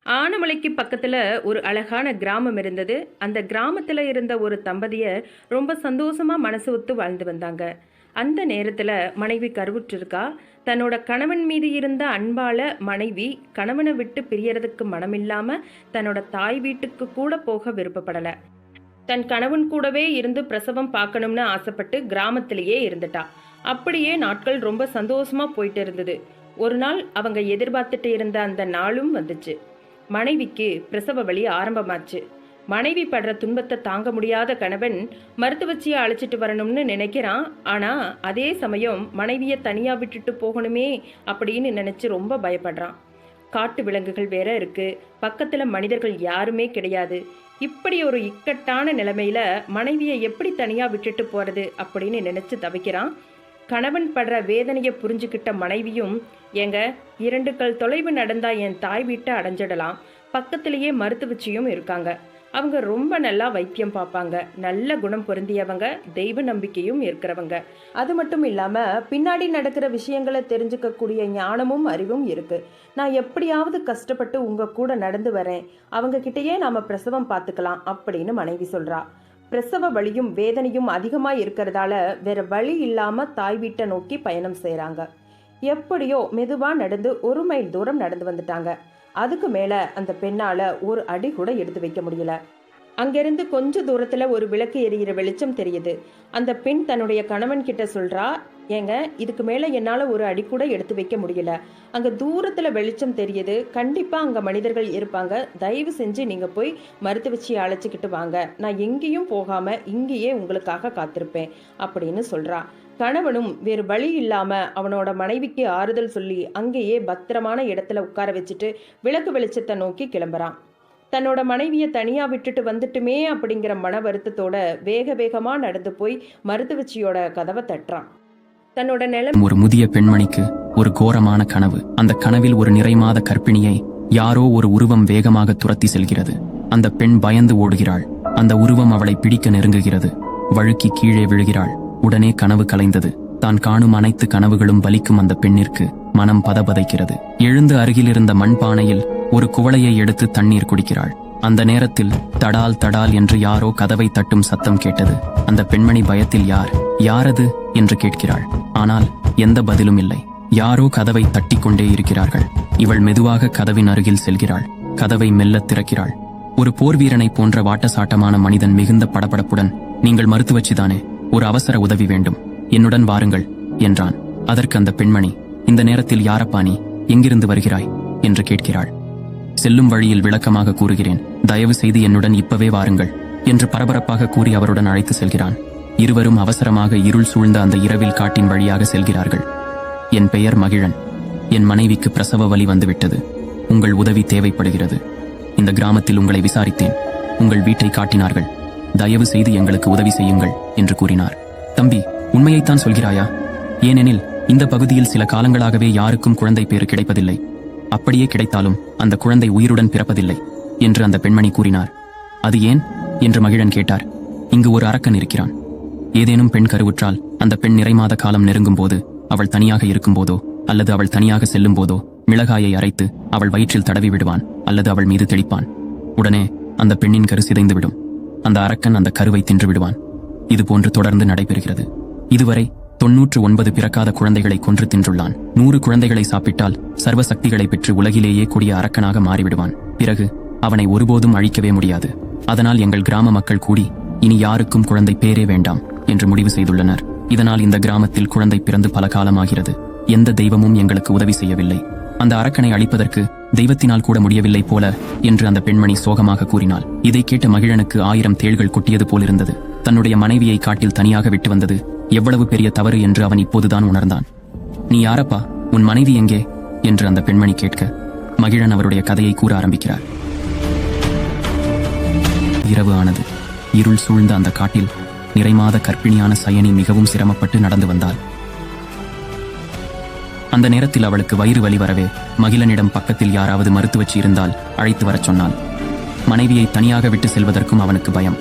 ஆனமலைக்கு பக்கத்துல ஒரு அழகான கிராமம் இருந்தது. அந்த கிராமத்துல இருந்த ஒரு தம்பதியர் ரொம்ப சந்தோஷமா மனசு ஒத்து வாழ்ந்து வந்தாங்க. அந்த நேரத்துல மனைவி கருவுற்றிருக்கா. தன்னோட கணவன் மீது இருந்த அன்பால மனைவி கணவனை விட்டு பிரியறதுக்கு மனமில்லாம தன்னோட தாய் வீட்டுக்கு கூட போக விருப்பப்படல. தன் கணவன் கூடவே இருந்து பிரசவம் பார்க்கணும்னு ஆசைப்பட்டு கிராமத்திலேயே இருந்துட்டா. அப்படியே நாட்கள் ரொம்ப சந்தோஷமா போயிட்டு இருந்தது. ஒரு நாள் அவங்க எதிர்பார்த்துட்டு இருந்த அந்த நாளும் வந்துச்சு. மனைவிக்கு பிரசவ வலி ஆரம்பமாச்சு. மனைவி படுற துன்பத்தை தாங்க முடியாத கணவன் மருத்துவச்சியை அழைச்சிட்டு வரணும்னு நினைக்கிறான். ஆனா அதே சமயம் மனைவியை தனியா விட்டுட்டு போகணுமே அப்படின்னு நினைச்சு ரொம்ப பயப்படுறான். காட்டு விலங்குகள் வேற இருக்கு, பக்கத்துல மனிதர்கள் யாருமே கிடையாது. இப்படி ஒரு இக்கட்டான நிலைமையில மனைவியை எப்படி தனியா விட்டுட்டு போறது அப்படின்னு நினைச்சு தவிக்கிறான். கணவன் படுற வேதனையை புரிஞ்சுக்கிட்ட மனைவியும், ஏங்க 2 கல் தொலைவு நடந்தா என் தாய் வீட்டை அடைஞ்சிடலாம், பக்கத்திலேயே மருத்துவச்சியும் இருக்காங்க, அவங்க ரொம்ப நல்லா வைத்தியம் பார்ப்பாங்க, நல்ல குணம் பொருந்தியவங்க, தெய்வ நம்பிக்கையும் இருக்கிறவங்க, அது மட்டும் இல்லாம பின்னாடி நடக்கிற விஷயங்களை தெரிஞ்சுக்கக்கூடிய ஞானமும் அறிவும் இருக்கு, நான் எப்படியாவது கஷ்டப்பட்டு உங்க கூட நடந்து வரேன், அவங்க கிட்டேயே நாம பிரசவம் பார்த்துக்கலாம் அப்படின்னு மனைவி சொல்றா. பிரசவ வலியும் வேதனையும் அதிகமாக இருக்கிறதால வேற வழி இல்லாம தாய் வீட்டை நோக்கி பயணம் செய்கிறாங்க. எப்படியோ மெதுவா நடந்து 1 மைல் தூரம் நடந்து வந்துட்டாங்க. அதுக்கு மேல அந்த பெண்ணால ஒரு அடி கூட எடுத்து வைக்க முடியல. அங்கிருந்து கொஞ்ச தூரத்துல ஒரு விளக்கு எரியிற வெளிச்சம் தெரியுது. அந்த பெண் தன்னுடைய கணவன் கிட்ட சொல்றா, ஏங்க இதுக்கு மேல என்னால ஒரு அடி கூட எடுத்து வைக்க முடியல, அங்க தூரத்துல வெளிச்சம் தெரியுது, கண்டிப்பா அங்க மனிதர்கள் இருப்பாங்க, தயவு செஞ்சு நீங்க போய் மருத்துவச்சியை அழைச்சிக்கிட்டு வாங்க, நான் எங்கேயும் போகாம இங்கேயே உங்களுக்காக காத்திருப்பேன் அப்படின்னு சொல்றா. கணவனும் வேறு வழி இல்லாம அவனோட மனைவிக்கு ஆறுதல் சொல்லி அங்கேயே பத்திரமான இடத்துல உட்கார வச்சுட்டு விளக்கு வெளிச்சத்தை நோக்கி கிளம்புறான். தன்னோட மனைவியை தனியா விட்டுட்டு வந்துட்டுமே அப்படிங்கிற மன வருத்தத்தோட வேக வேகமா நடந்து போய் மருத்துவச்சியோட கதவை தட்டுறான். தன்னோட நிலம் ஒரு முதிய பெண்மணிக்கு ஒரு கோரமான கனவு. அந்த கனவில் ஒரு நிறைமாத கர்ப்பிணியை யாரோ ஒரு உருவம் வேகமாக துரத்தி செல்கிறது. அந்த பெண் பயந்து ஓடுகிறாள். அந்த உருவம் அவளை பிடிக்க நெருங்குகிறது. வழுக்கி கீழே விழுகிறாள். உடனே கனவு கலைந்தது. தான் காணும் அனைத்து கனவுகளும் பலிக்கும் அந்த பெண்ணிற்கு மனம் பதபதைக்கிறது. எழுந்து அருகில் இருந்த மண்பானையில் ஒரு குவளையை எடுத்து தண்ணீர் குடிக்கிறாள். அந்த நேரத்தில் தடால் தடால் என்று யாரோ கதவை தட்டும் சத்தம் கேட்டது. அந்த பெண்மணி பயத்தில் யாரது என்று கேட்கிறாள். ஆனால் எந்த பதிலும் இல்லை. யாரோ கதவை தட்டி கொண்டே இருக்கிறார்கள். இவள் மெதுவாக கதவின் அருகில் செல்கிறாள். கதவை மெல்ல திறக்கிறாள். ஒரு போர் வீரனை போன்ற வாட்டசாட்டமான மனிதன் மிகுந்த படபடப்புடன், நீங்கள் மருத்துவச்சிதானே, ஒரு அவசர உதவி வேண்டும், என்னுடன் வாருங்கள் என்றான். அதற்கு அந்த பெண்மணி, இந்த நேரத்தில் யாரப்பா நீ, எங்கிருந்து வருகிறாய் என்று கேட்கிறாள். செல்லும் வழியில் விளக்கமாக கூறுகிறேன், தயவு செய்து என்னுடன் இப்பவே வாருங்கள் என்று பரபரப்பாக கூறி அவருடன் அழைத்து செல்கிறான். இருவரும் அவசரமாக இருள் சூழ்ந்த அந்த இரவில் காட்டின் வழியாக செல்கிறார்கள். என் பெயர் மகிழன். என் மனைவிக்கு பிரசவ வலி வந்துவிட்டது. உங்கள் உதவி தேவைப்படுகிறது. இந்த கிராமத்தில் உங்களை விசாரித்தேன். உங்கள் வீட்டை காட்டினார்கள். தயவு செய்து எங்களுக்கு உதவி செய்யுங்கள் என்று கூறினார். தம்பி, உண்மையைத்தான் சொல்கிறாயா? ஏனெனில் இந்த பகுதியில் சில காலங்களாகவே யாருக்கும் குழந்தை பேறு கிடைப்பதில்லை. அப்படியே கிடைத்தாலும் அந்த குழந்தை உயிருடன் பிறப்பதில்லை என்று அந்த பெண்மணி கூறினார். அது ஏன் என்று மகிழன் கேட்டார். இங்கு ஒரு அரக்கன் இருக்கிறான். ஏதேனும் பெண் கருவுற்றால் அந்த பெண் நிறைமாத காலம் நெருங்கும் போது, அவள் தனியாக இருக்கும் போதோ அல்லது அவள் தனியாக செல்லும் போதோ மிளகாயை அரைத்து அவள் வயிற்றில் தடவி விடுவான் அல்லது அவள் மீது தெளிப்பான். உடனே அந்த பெண்ணின் கரு சிதைந்துவிடும். அந்த அரக்கன் அந்த கருவை தின்று விடுவான். இதுபோன்று தொடர்ந்து நடைபெறுகிறது. இதுவரை 99 பிறக்காத குழந்தைகளை கொன்று தின்றுள்ளான். 100 குழந்தைகளை சாப்பிட்டால் சர்வ சக்திகளை பெற்று உலகிலேயே கூடிய அரக்கனாக மாறிவிடுவான். பிறகு அவனை ஒருபோதும் அழிக்கவே முடியாது. அதனால் எங்கள் கிராம மக்கள் கூடி இனி யாருக்கும் குழந்தை பேரே வேண்டாம் என்று முடிவு செய்துள்ளனர். இதனால் இந்த கிராமத்தில் குழந்தை பிறந்து பல காலமாகிறது. எந்த தெய்வமும் எங்களுக்கு உதவி செய்யவில்லை. அந்த அரக்கனை அழிப்பதற்கு தெய்வத்தினால் கூட முடியவில்லை போல என்று அந்த பெண்மணி சோகமாக கூறினாள். இதை கேட்ட மகிழனுக்கு 1000 தேள்கள் கொட்டியது போலிருந்தது. தன்னுடைய மனைவியை காட்டில் தனியாக விட்டு வந்தது எவ்வளவு பெரிய தவறு என்று அவன் இப்போதுதான் உணர்ந்தான். நீ யாரப்பா, உன் மனைவி எங்கே என்று அந்த பெண்மணி கேட்க, மகிழன் அவருடைய கதையை கூற ஆரம்பிக்கிறார். இரவு ஆனது. இருள் சூழ்ந்த அந்த காட்டில் நிறைமாத கர்ப்பிணியான சயனி மிகவும் சிரமப்பட்டு நடந்து வந்தாள். அந்த நேரத்தில் அவளுக்கு வயிறு வலி வரவே மகிழனிடம் பக்கத்தில் யாராவது மருத்துவச்சி இருந்தால் அழைத்து வரச் சொன்னாள். மனைவியை தனியாக விட்டு செல்வதற்கும் அவனுக்கு பயம்.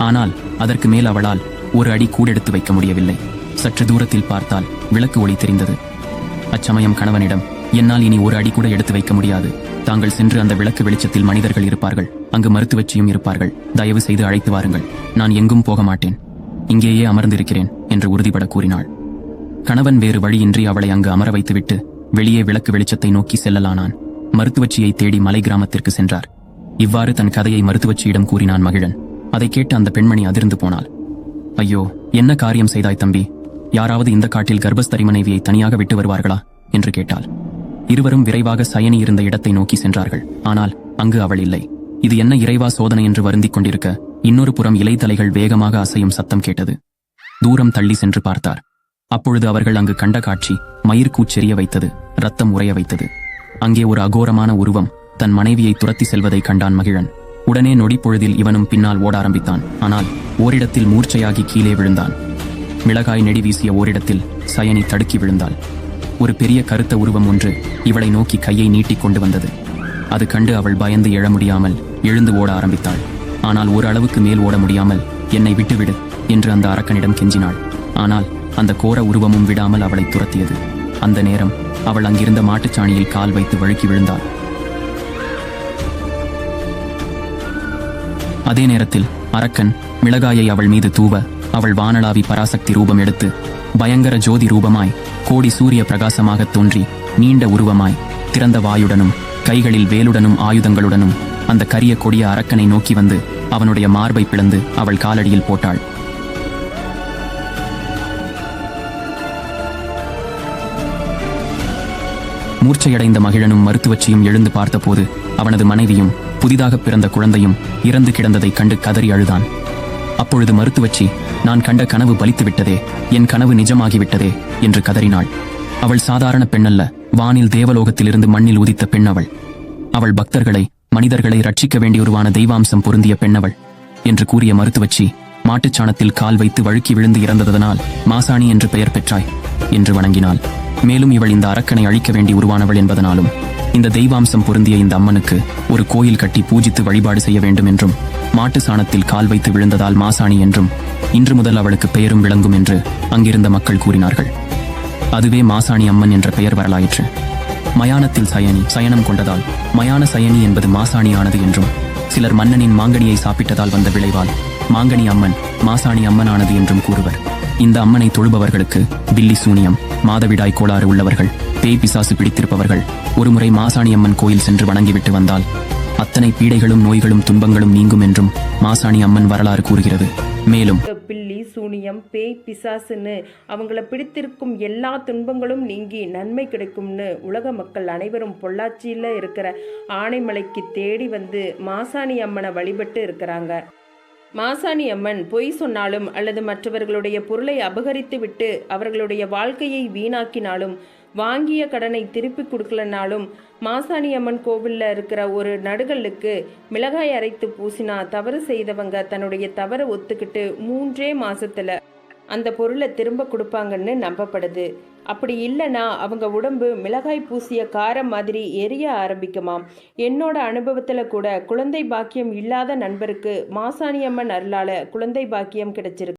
ஆனால் அதற்கு மேல் அவளால் ஒரு அடி கூட எடுத்து வைக்க முடியவில்லை. சற்று தூரத்தில் பார்த்தால் விளக்கு ஒளி தெரிந்தது. அச்சமயம் கணவனிடம், என்னால் இனி ஒரு அடி கூட எடுத்து வைக்க முடியாது, தாங்கள் சென்று அந்த விளக்கு வெளிச்சத்தில் மனிதர்கள் இருப்பார்கள், அங்கு மருத்துவச்சியும் இருப்பார்கள், தயவு செய்து அழைத்து வாருங்கள். நான் எங்கும் போக மாட்டேன், இங்கேயே அமர்ந்திருக்கிறேன் என்று உறுதிபட கூறினாள். கணவன் வேறு வழியின்றி அவளை அங்கு அமர வைத்துவிட்டு வெளியே விளக்கு வெளிச்சத்தை நோக்கி செல்லலானான். மருத்துவச்சியை தேடி மலை கிராமத்திற்கு சென்றார். இவ்வாறு தன் கதையை மருத்துவச்சியிடம் கூறினான் மகிழன். அதை கேட்டு அந்த பெண்மணி அதிர்ந்து போனாள். ஐயோ, என்ன காரியம் செய்தாய் தம்பி? யாராவது இந்த காட்டில் கர்ப்பஸ்தரி மனைவியை தனியாக விட்டு வருவார்களா என்று கேட்டாள். இருவரும் விரைவாக சயனி இருந்த இடத்தை நோக்கி சென்றார்கள். ஆனால் அங்கு அவள் இல்லை. இது என்ன இறைவா சோதனை என்று வருந்திக் கொண்டிருக்க இன்னொரு புறம் இலைத்தலைகள் வேகமாக அசையும் சத்தம் கேட்டது. தூரம் தள்ளி சென்று பார்த்தார். அப்பொழுது அவர்கள் அங்கு கண்ட காட்சி மயிர்கூச்செறிய வைத்தது, ரத்தம் உறைய வைத்தது. அங்கே ஒரு அகோரமான உருவம் தன் மனைவியை துரத்தி செல்வதை கண்டான் மகிழன். உடனே நொடிப்பொழுதில் இவனும் பின்னால் ஓட ஆரம்பித்தான். ஆனால் ஓரிடத்தில் மூர்ச்சையாகி கீழே விழுந்தான். மிளகாய் நெடி வீசிய ஓரிடத்தில் சயனி தடுக்கி விழுந்தாள். ஒரு பெரிய கருத்த உருவம் ஒன்று இவளை நோக்கி கையை நீட்டிக் கொண்டு வந்தது. அது கண்டு அவள் பயந்து எழ முடியாமல் எழுந்து ஓட ஆரம்பித்தாள். ஆனால் ஓரளவுக்கு மேல் ஓட முடியாமல் என்னை விட்டுவிடு என்று அந்த அரக்கனிடம் கெஞ்சினாள். ஆனால் அந்த கோர உருவமும் விடாமல் அவளை துரத்தியது. அந்த நேரம் அவள் அங்கிருந்த மாட்டுச்சாணியில் கால் வைத்து வழுக்கி விழுந்தாள். அதே நேரத்தில் அரக்கன் மிளகாயை அவள் மீது தூவ அவள் வானளாவி பராசக்தி ரூபம் எடுத்து பயங்கர ஜோதி ரூபமாய் கோடி சூரிய பிரகாசமாக தோன்றி நீண்ட உருவமாய் திறந்த வாயுடனும் கைகளில் வேலுடனும் ஆயுதங்களுடனும் அந்த கரிய கொடிய அரக்கனை நோக்கி வந்து அவனுடைய மார்பை பிளந்து அவள் காலடியில் போட்டாள். மூர்ச்சையடைந்த மகிழனும் மருத்துவச்சியும் எழுந்து பார்த்தபோது அவனது மனைவியும் புதிதாக பிறந்த குழந்தையும் இறந்து கிடந்ததைக் கண்டு கதறி அழுதான். அப்பொழுது மருத்துவச்சி, நான் கண்ட கனவு பலித்துவிட்டதே, என் கனவு நிஜமாகிவிட்டதே என்று கதறினாள். அவள் சாதாரண பெண்ணல்ல, வானில் தேவலோகத்திலிருந்து மண்ணில் உதித்த பெண்ணவள். அவள் பக்தர்களை, மனிதர்களை ரட்சிக்க வேண்டியொருவான தெய்வாம்சம் பொருந்திய பெண்ணவள் என்று கூறிய மருத்துவச்சி, மாட்டுச்சாணத்தில் கால் வைத்து வழுக்கி விழுந்து இறந்ததனால் மாசாணி என்று பெயர் பெற்றாய் என்று வணங்கினாள். மேலும் இவள் இந்த அரக்கனை அழிக்க வேண்டி உருவானவள் என்பதனாலும் இந்த தெய்வாம்சம் பொருந்திய இந்த அம்மனுக்கு ஒரு கோயில் கட்டி பூஜித்து வழிபாடு செய்ய வேண்டும் என்றும், மாட்டு சாணத்தில் கால் வைத்து விழுந்ததால் மாசாணி என்றும் இன்று முதல் அவளுக்கு பெயரும் விளங்கும் என்று அங்கிருந்த மக்கள் கூறினார்கள். அதுவே மாசாணி அம்மன் என்ற பெயர் வரலாயிற்று. மயானத்தில் சயனி சயனம் கொண்டதால் மயான சயனி என்பது மாசாணியானது என்றும், சிலர் மன்னனின் மாங்கனியை சாப்பிட்டதால் வந்த விளைவால் மாங்கனி அம்மன் மாசாணி அம்மனானது என்றும் கூறுவர். இந்த அம்மனை தொழுபவர்களுக்கு பில்லி சூனியம், மாதவிடாய் கோளாறு உள்ளவர்கள், பேய் பிசாசு பிடித்திருப்பவர்கள் ஒருமுறை மாசாணி அம்மன் கோயில் சென்று வணங்கிவிட்டு வந்தால் அத்தனை பீடைகளும் நோய்களும் துன்பங்களும் நீங்கும் என்றும் மாசாணி அம்மன் வரலாறு கூறுகிறது. மேலும் பில்லி சூனியம், பேய் பிசாசுன்னு அவங்கள பிடித்திருக்கும் எல்லா துன்பங்களும் நீங்கி நன்மை கிடைக்கும்னு உலக மக்கள் அனைவரும் பொள்ளாச்சியில் இருக்கிற ஆனைமலைக்கு தேடி வந்து மாசாணி அம்மனை வழிபட்டு இருக்கிறாங்க. மாசாணி அம்மன் பொய் சொன்னாலும் அல்லது மற்றவர்களுடைய பொருளை அபகரித்து விட்டு அவர்களுடைய வாழ்க்கையை வீணாக்கினாலும், வாங்கிய கடனை திருப்பி கொடுக்கலனாலும், மாசாணி அம்மன் கோவிலில் இருக்கிற ஒரு நடுகல்லுக்கு மிளகாய் அரைத்து பூசினா தவறு செய்தவங்க தன்னுடைய தவறை ஒத்துக்கிட்டு 3 மாசத்துல அந்த பொருளை திரும்ப கொடுப்பாங்கன்னு நம்பப்படுது. அப்படி இல்லைன்னா அவங்க உடம்பு மிளகாய் பூசிய காரம் மாதிரி எரிய ஆரம்பிக்குமாம். என்னோட அனுபவத்தில் கூட குழந்தை பாக்கியம் இல்லாத நண்பருக்கு மாசாணி அம்மன் அருளால குழந்தை பாக்கியம் கிடைச்சிருக்கு.